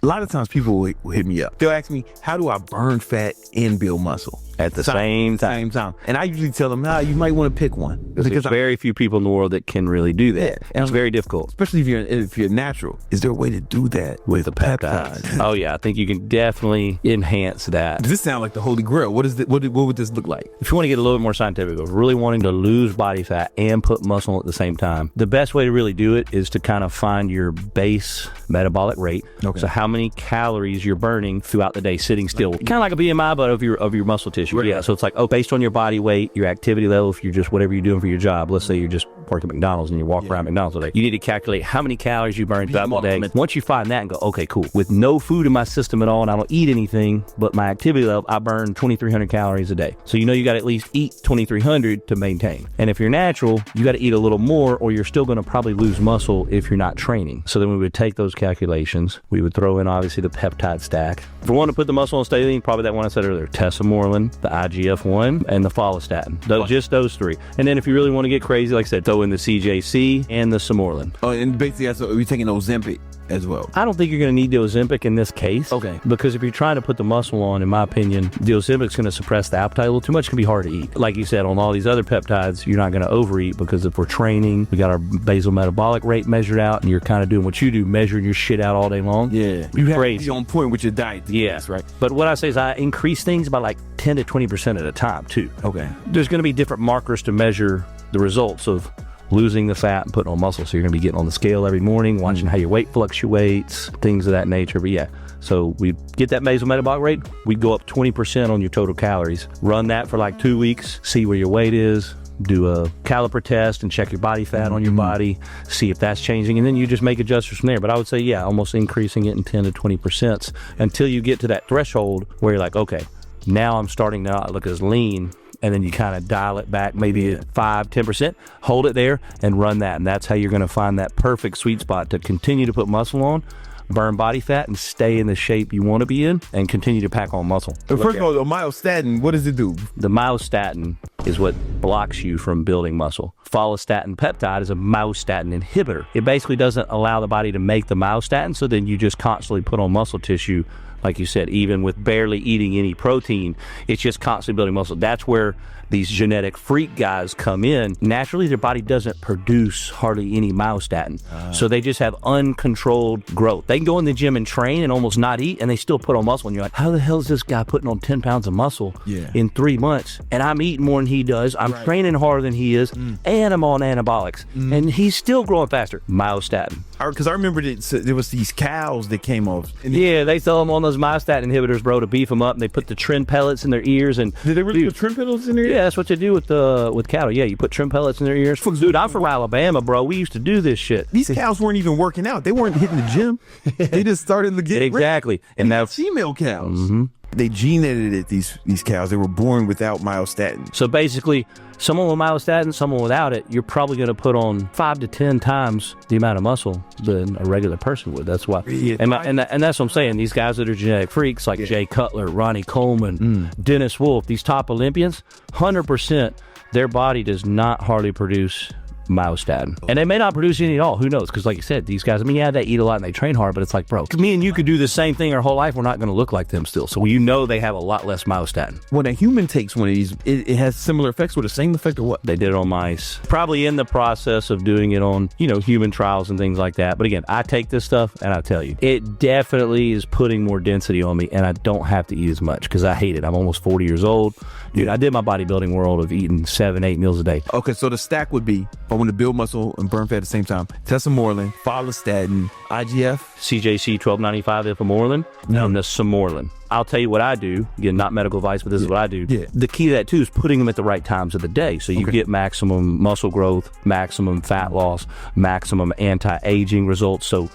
A lot of times people will hit me up. They'll ask me, how do I burn fat and build muscle? At the same time. And I usually tell them, you might want to pick one. Because there's very few people in the world that can really do that. Yeah. And it's very difficult. Especially if you're natural. Is there a way to do that with the peptides? Oh yeah, I think you can definitely enhance that. Does this sound like the holy grail? What would this look like? If you want to get a little bit more scientific, of really wanting to lose body fat and put muscle at the same time, the best way to really do it is to kind of find your base metabolic rate. Okay. So how many calories you're burning throughout the day sitting still. Kind of like a BMI, but of your muscle tissue. Right. Yeah, so it's like, based on your body weight, your activity level, if you're just whatever you're doing for your job, let's say you're just working at McDonald's and you walk around McDonald's all day, you need to calculate how many calories you burn throughout the day. Once you find that and go, okay, cool. With no food in my system at all and I don't eat anything, but my activity level, I burn 2,300 calories a day. So you know you got to at least eat 2,300 to maintain. And if you're natural, you got to eat a little more or you're still going to probably lose muscle if you're not training. So then we would take those calculations. We would throw in obviously the peptide stack. If we want to put the muscle on stay lean, probably that one I said earlier, Tessamorin, the IGF-1, and the Follistatin. Just those three. And then if you really want to get crazy, like I said, throw in the CJC and the Tessamorin. Oh, and basically, so we're taking Ozempic as well. I don't think you're going to need the Ozempic in this case. Okay. Because if you're trying to put the muscle on, in my opinion, the Ozempic's going to suppress the appetite a little too much. It can be hard to eat. Like you said, on all these other peptides, you're not going to overeat because if we're training, we got our basal metabolic rate measured out, and you're kind of doing what you do, measuring your shit out all day long. Yeah. You have to be on point with your diet. Yeah. Right. But what I say is I increase things by like 10 to 20% at a time too. Okay. There's going to be different markers to measure the results of losing the fat and putting on muscle. So you're going to be getting on the scale every morning, watching how your weight fluctuates, things of that nature. But yeah, so we get that basal metabolic rate, we go up 20% on your total calories. Run that for like 2 weeks, see where your weight is, do a caliper test and check your body fat on your body, see if that's changing, and then you just make adjustments from there. But I would say, yeah, almost increasing it in 10 to 20% until you get to that threshold where you're like, okay, now I'm starting to not look as lean. And then you kind of dial it back maybe at 5-10%, hold it there and run that. And that's how you're going to find that perfect sweet spot to continue to put muscle on, burn body fat, and stay in the shape you want to be in and continue to pack on muscle. First of all, the myostatin, what does it do? The myostatin is what blocks you from building muscle. Follistatin peptide is a myostatin inhibitor. It basically doesn't allow the body to make the myostatin, so then you just constantly put on muscle tissue. Like you said, even with barely eating any protein, it's just constantly building muscle. That's where these genetic freak guys come in. Naturally, their body doesn't produce hardly any myostatin. So they just have uncontrolled growth. They can go in the gym and train and almost not eat, and they still put on muscle. And you're like, how the hell is this guy putting on 10 pounds of muscle in 3 months? And I'm eating more than he does. I'm training harder than he is, and I'm on anabolics. And he's still growing faster. Myostatin. Because I remember there was these cows that came off. Yeah, they sell them on those myostatin inhibitors, bro, to beef them up. And they put the trim pellets in their ears. And did they really put trim pellets in their ears? Yeah, that's what you do with cattle. Yeah, you put trim pellets in their ears. Dude, I'm from Alabama, bro. We used to do this shit. These cows weren't even working out. They weren't hitting the gym. They just started to get exactly. And now female cows. They gene edited these cows. They were born without myostatin. So basically, someone with myostatin, someone without it, you're probably going to put on 5 to 10 times the amount of muscle than a regular person would. That's why. Yeah, and that's what I'm saying. These guys that are genetic freaks like Jay Cutler, Ronnie Coleman, Dennis Wolf, these top Olympians, 100%, their body does not hardly produce myostatin. And they may not produce any at all. Who knows? Because like you said, these guys, I mean, yeah, they eat a lot and they train hard, but it's like, bro, me and you could do the same thing our whole life. We're not going to look like them still. So you know they have a lot less myostatin. When a human takes one of these, it has similar effects or the same effect or what? They did it on mice. Probably in the process of doing it on, human trials and things like that. But again, I take this stuff and I tell you, it definitely is putting more density on me and I don't have to eat as much because I hate it. I'm almost 40 years old. Dude, I did my bodybuilding world of eating 7-8 meals a day. Okay, so the stack would be, if I want to build muscle and burn fat at the same time, Tessamorin, Follistatin, IGF, CJC 1295 Ipamorelin, and the Tessamorin. I'll tell you what I do. Again, not medical advice, but this is what I do. Yeah. The key to that too is putting them at the right times of the day. So you get maximum muscle growth, maximum fat loss, maximum anti-aging results. So,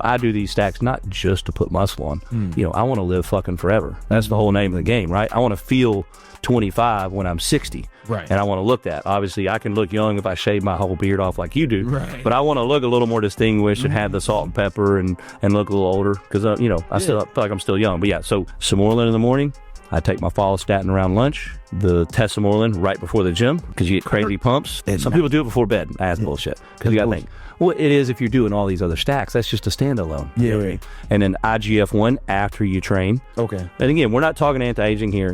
I do these stacks not just to put muscle on. I want to live fucking forever. That's the whole name of the game, right? I want to feel 25 when I'm 60. Right. And I want to look that. Obviously, I can look young if I shave my whole beard off like you do. Right. But I want to look a little more distinguished and have the salt and pepper and look a little older because, I still feel like I'm still young. But yeah, so Tessamorin in the morning. I take my Follistatin around lunch, the Tessamorin right before the gym because you get crazy pumps. And some people do it before bed. That's bullshit. Because you got to think, well, it is if you're doing all these other stacks. That's just a standalone. Yeah, right. And then IGF-1 after you train. Okay. And again, we're not talking anti-aging here.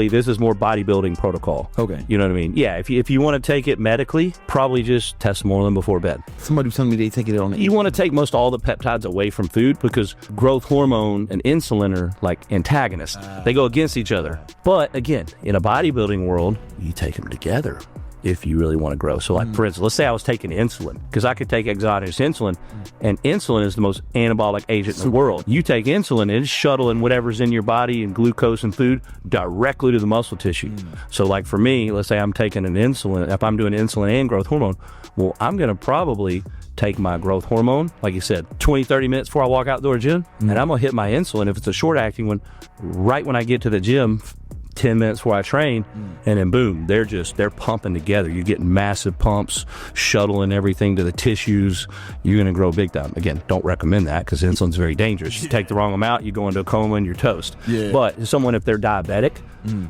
This is more bodybuilding protocol. Okay. You know what I mean? Yeah, if you want to take it medically, probably just Tessamorin before bed. Somebody was telling me they take it on the You want to take most all the peptides away from food because growth hormone and insulin are like antagonists. They go against each other. But again, in a bodybuilding world, you take them together if you really want to grow. So like, for instance, let's say I was taking insulin because I could take exogenous insulin, and insulin is the most anabolic agent in the world. You take insulin, it's shuttling whatever's in your body and glucose and food directly to the muscle tissue. So like for me, let's say I'm taking an insulin, if I'm doing insulin and growth hormone, well, I'm going to probably take my growth hormone, like you said, 20, 30 minutes before I walk out the door gym, and I'm going to hit my insulin, if it's a short-acting one, right when I get to the gym, 10 minutes before I train, and then boom, they're pumping together. You're getting massive pumps, shuttling everything to the tissues. You're going to grow big time. Again, don't recommend that because insulin's very dangerous. You take the wrong amount, you go into a coma and you're toast. Yeah. But if they're diabetic,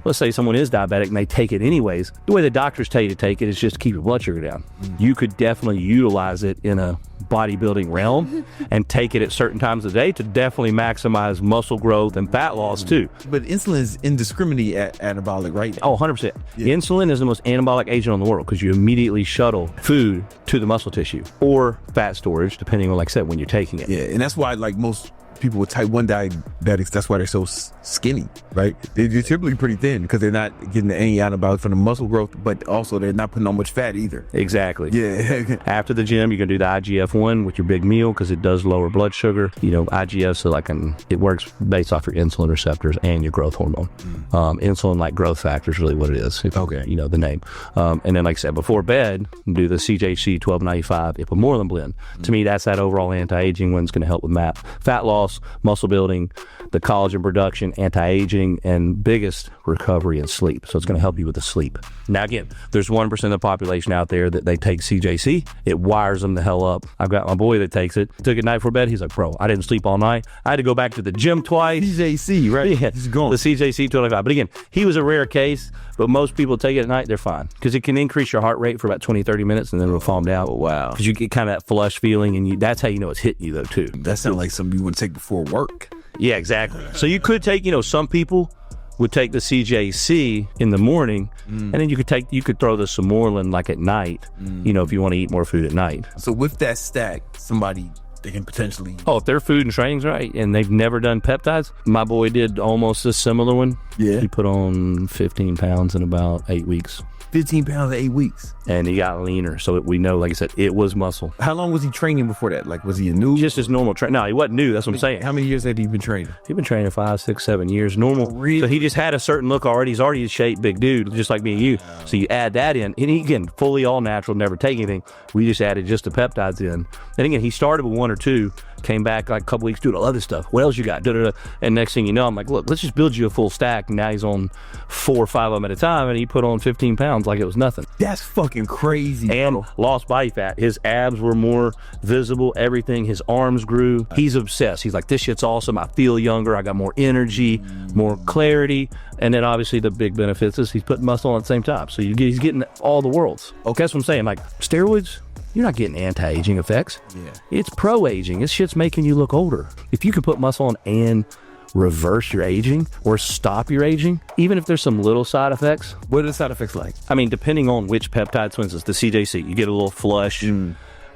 let's say someone is diabetic and they take it anyways, the way the doctors tell you to take it is just to keep your blood sugar down. You could definitely utilize it in a bodybuilding realm and take it at certain times of the day to definitely maximize muscle growth and fat loss too. But insulin is indiscriminately anabolic, right? Oh, 100%. Yeah. Insulin is the most anabolic agent in the world because you immediately shuttle food to the muscle tissue or fat storage, depending on, like I said, when you're taking it. Yeah, and that's why like most people with type 1 diabetics, that's why they're so skinny, right? They're typically pretty thin because they're not getting any anabolic from the muscle growth, but also they're not putting on much fat either. Exactly. Yeah. After the gym, you're going to do the IGF-1 with your big meal because it does lower blood sugar. You know, IGF, so it works based off your insulin receptors and your growth hormone. Insulin, like growth factor, is really what it is. You know the name. And then, like I said, before bed, do the CJC 1295 Ipamorelin blend. To me, that's that overall anti-aging one. It's going to help with fat loss, muscle building, the collagen production, anti-aging, and biggest, recovery and sleep. So it's going to help you with the sleep. Now again, there's 1% of the population out there that they take CJC. It wires them the hell up. I've got my boy that takes it. Took it night before bed. He's like, bro, I didn't sleep all night. I had to go back to the gym twice. CJC, right? Yeah, he's gone. The CJC 1295. But again, he was a rare case, but most people take it at night, they're fine. Because it can increase your heart rate for about 20, 30 minutes and then it'll calm down. Oh, wow. Because you get kind of that flush feeling, and that's how you know it's hitting you though too. That sounds like something you want to take before work. Yeah, exactly. So you could take, some people would take the CJC in the morning, and then you could throw the Tessamorin like at night, if you want to eat more food at night. So with that stack, they can potentially... Oh, if their food and training's right, and they've never done peptides, my boy did almost a similar one. Yeah. He put on 15 pounds in about 8 weeks. 15 pounds in 8 weeks. And he got leaner. So we know, like I said, it was muscle. How long was he training before that? Like, was he a new? Just his normal training. No, he wasn't new. That's what I'm saying. How many years had he been training? He'd been training 5, 6, 7 years. Normal. Really? So he just had a certain look already. He's already a shaped big dude, just like me and you. Wow. So you add that in. And he, again, fully all natural, never take anything. We just added just the peptides in. And again, he started with 1 or 2. Came back like a couple weeks, dude, I love this stuff. What else you got? Da-da-da. And next thing you know, I'm like, look, let's just build you a full stack. And now he's on 4 or 5 of them at a time, and he put on 15 pounds like it was nothing. That's fucking crazy. And lost body fat. His abs were more visible, everything. His arms grew. He's obsessed. He's like, this shit's awesome. I feel younger. I got more energy, more clarity. And then obviously the big benefits is he's putting muscle on at the same time. So he's getting all the worlds. Okay, that's what I'm saying. Like steroids, you're not getting anti-aging effects. Yeah. It's pro-aging. This shit's making you look older. If you can put muscle on and reverse your aging or stop your aging, even if there's some little side effects. What are the side effects like? I mean, depending on which peptide, for instance, the CJC, you get a little flush,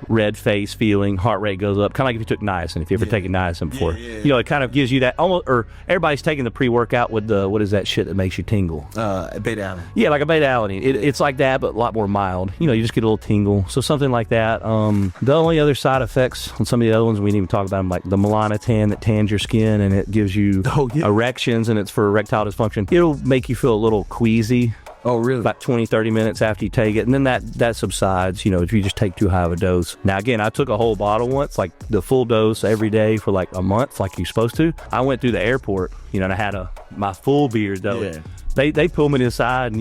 red face feeling, heart rate goes up, kind of like if you took niacin, if you ever taken niacin before. It kind of gives you that almost, or everybody's taking the pre-workout with the, what is that shit that makes you tingle? Beta-alanine. Yeah, like a beta-alanine. It's like that, but a lot more mild. You just get a little tingle. So something like that. The only other side effects on some of the other ones we didn't even talk about them, like the Melanotan that tans your skin and it gives you erections and it's for erectile dysfunction. It'll make you feel a little queasy. Oh, really? About 20, 30 minutes after you take it. And then that subsides, if you just take too high of a dose. Now, again, I took a whole bottle once, like the full dose every day for like a month, like you're supposed to. I went through the airport, and I had my full beard, though. Yeah. They pulled me to the side and,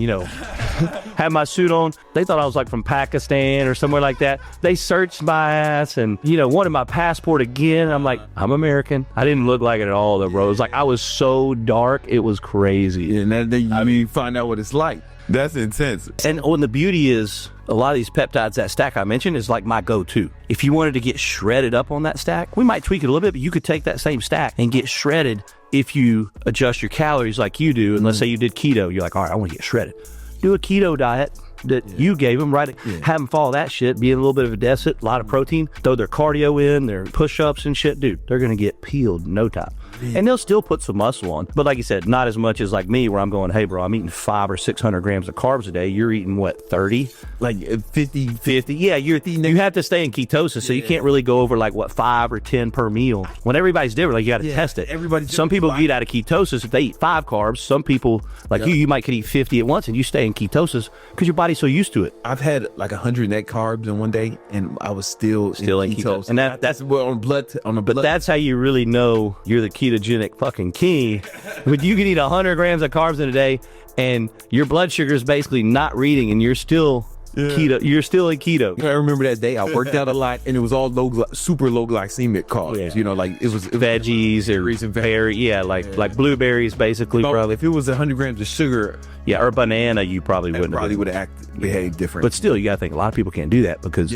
had my suit on. They thought I was like from Pakistan or somewhere like that. They searched my ass and, you know, wanted my passport again. I'm like, I'm American. I didn't look like it at all, though, bro. It was like I was so dark. It was crazy. And then you find out what it's like. That's intense. And the beauty is, a lot of these peptides, that stack I mentioned, is like my go-to. If you wanted to get shredded up on that stack, we might tweak it a little bit, but you could take that same stack and get shredded if you adjust your calories like you do. And let's say you did keto. You're like, all right, I want to get shredded. Do a keto diet that you gave them, right? Have them follow that shit, be in a little bit of a deficit, a lot of protein, throw their cardio in, their push-ups and shit. Dude, they're going to get peeled in no time. And they'll still put some muscle on. But like you said, not as much as like me, where I'm going, hey, bro, I'm eating 500 or 600 grams of carbs a day. You're eating, what, 30? Like 50. Yeah, you have to stay in ketosis, so you can't really go over like, what, 5 or 10 per meal. When everybody's different, like you got to test it. Some people eat out of ketosis if they eat 5 carbs. Some people, like you might could eat 50 at once and you stay in ketosis because your body's so used to it. I've had like 100 net carbs in one day, and I was still in ketosis. And that's well, on the blood. But that's how you really know you're the ketogenic fucking king. When you can eat 100 grams of carbs in a day, and your blood sugar is basically not reading, and you're still keto. You're still in keto. I remember that day I worked out a lot, and it was all super low glycemic carbs. Yeah. You know, like it was veggies or berry, like blueberries, basically, bro. If it was 100 grams of sugar, or banana, you probably wouldn't. Probably would have behaved different. But still, you gotta think a lot of people can't do that because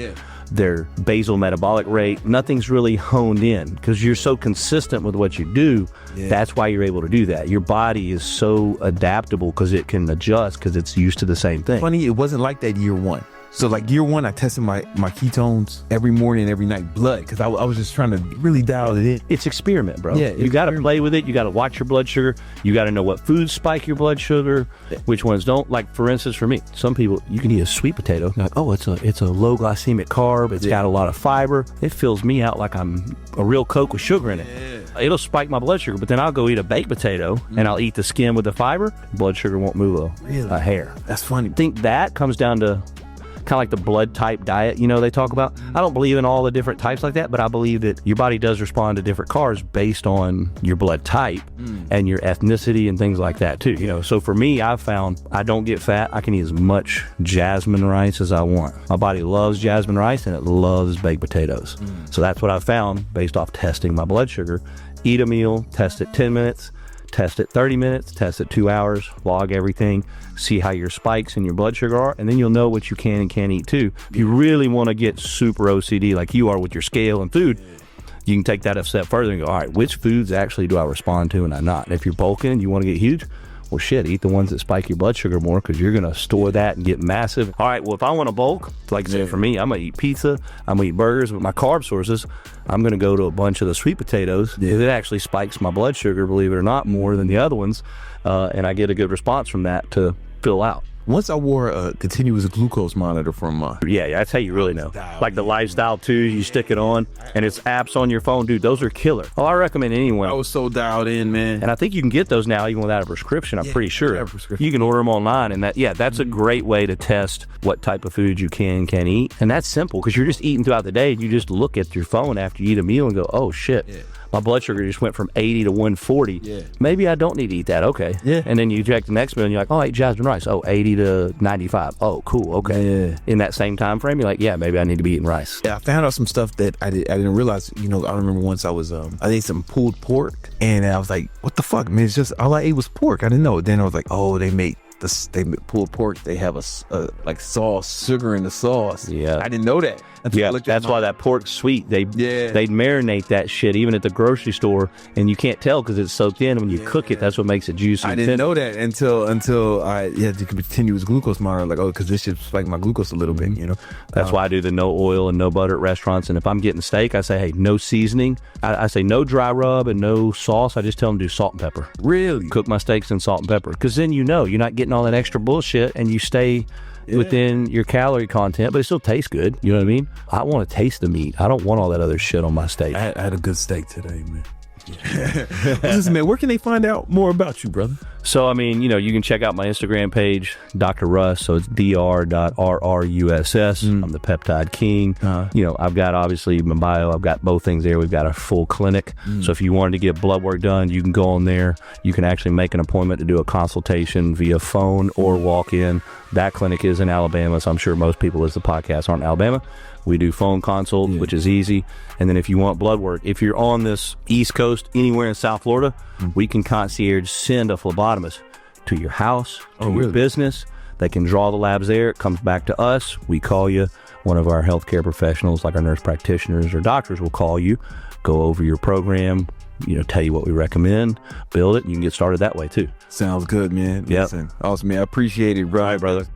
their basal metabolic rate, nothing's really honed in because you're so consistent with what you do. That's why you're able to do that. Your body is so adaptable because it can adjust because it's used to the same thing. Funny, it wasn't like that year one. So like year one, I tested my ketones every morning, every night, blood, because I was just trying to really dial it in. It's experiment, bro. Yeah, you got to play with it. You got to watch your blood sugar. You got to know what foods spike your blood sugar, which ones don't. Like for instance, for me, some people, you can eat a sweet potato. You're like, oh, it's a low glycemic carb. It's got a lot of fiber. It fills me out like I'm a real Coke with sugar in it. It'll spike my blood sugar, but then I'll go eat a baked potato and I'll eat the skin with the fiber. Blood sugar won't move a hair. That's funny. I think that comes down to kind of like the blood type diet, you know, they talk about. I don't believe in all the different types like that, but I believe that your body does respond to different carbs based on your blood type and your ethnicity and things like that too. You know, so for me, I've found I don't get fat. I can eat as much jasmine rice as I want. My body loves jasmine rice and it loves baked potatoes. So that's what I've found based off testing my blood sugar. Eat a meal, test it 10 minutes, test it 30 minutes, test it 2 hours, log everything, see how your spikes and your blood sugar are, and then you'll know what you can and can't eat too. If you really want to get super OCD like you are with your scale and food, you can take that a step further and go, all right, which foods actually do I respond to and I'm not? And if you're bulking, you want to get huge, well, shit, eat the ones that spike your blood sugar more because you're going to store that and get massive. All right, well, if I want to bulk, like I said, for me, I'm going to eat pizza, I'm going to eat burgers. With my carb sources, I'm going to go to a bunch of the sweet potatoes. It actually spikes my blood sugar, believe it or not, more than the other ones. And I get a good response from that to fill out. Once I wore a continuous glucose monitor for a month. Yeah, that's how you really know. Like the Lifestyle 2, you stick it on, and it's apps on your phone. Dude, those are killer. Oh, I recommend anyone. I was so dialed in, man. And I think you can get those now even without a prescription, I'm pretty sure. You can order them online, and that's a great way to test what type of food you can eat. And that's simple, because you're just eating throughout the day, and you just look at your phone after you eat a meal and go, oh, shit. My blood sugar just went from 80 to 140. Maybe I don't need to eat that. Okay. And then you check the next meal and you're like, oh, I ate jasmine rice. Oh, 80 to 95. Oh, cool. Okay. In that same time frame, you're like, yeah, maybe I need to be eating rice. Yeah, I found out some stuff that I didn't realize. You know, I remember once I ate some pulled pork, and I was like, what the fuck, man? It's just all I ate was pork. I didn't know. Then I was like, oh, they make pulled pork. They have a like sauce, sugar in the sauce. Yeah, I didn't know that. That's why that pork's sweet. They marinate that shit even at the grocery store, and you can't tell because it's so thin. When you cook it, that's what makes it juicy. I didn't know that until I had to continuous glucose monitor. Like, oh, because this should spike my glucose a little bit. You know, that's why I do the no oil and no butter at restaurants. And if I'm getting steak, I say, hey, no seasoning. I say no dry rub and no sauce. I just tell them to do salt and pepper. Really? Cook my steaks in salt and pepper, because then you know you're not getting all that extra bullshit, and you stay within your calorie content, but it still tastes good. You know what I mean? I want to taste the meat. I don't want all that other shit on my steak. I had a good steak today, man. Listen, man, where can they find out more about you, brother? So, I mean, you can check out my Instagram page, Dr. Russ. So it's dr.rruss. I'm the Peptide King. I've got, obviously, my bio. I've got both things there. We've got a full clinic. So if you wanted to get blood work done, you can go on there. You can actually make an appointment to do a consultation via phone or walk in. That clinic is in Alabama, so I'm sure most people as the podcast aren't in Alabama. We do phone consult, which is easy. And then if you want blood work, if you're on this East Coast, anywhere in South Florida, we can concierge send a phlebotomist to your house, to your business. They can draw the labs there. It comes back to us. We call you. One of our healthcare professionals, like our nurse practitioners or doctors, will call you, go over your program, tell you what we recommend, build it, and you can get started that way too. Sounds good, man. Yep. Listen, awesome, man. I appreciate it, bro. All right, brother.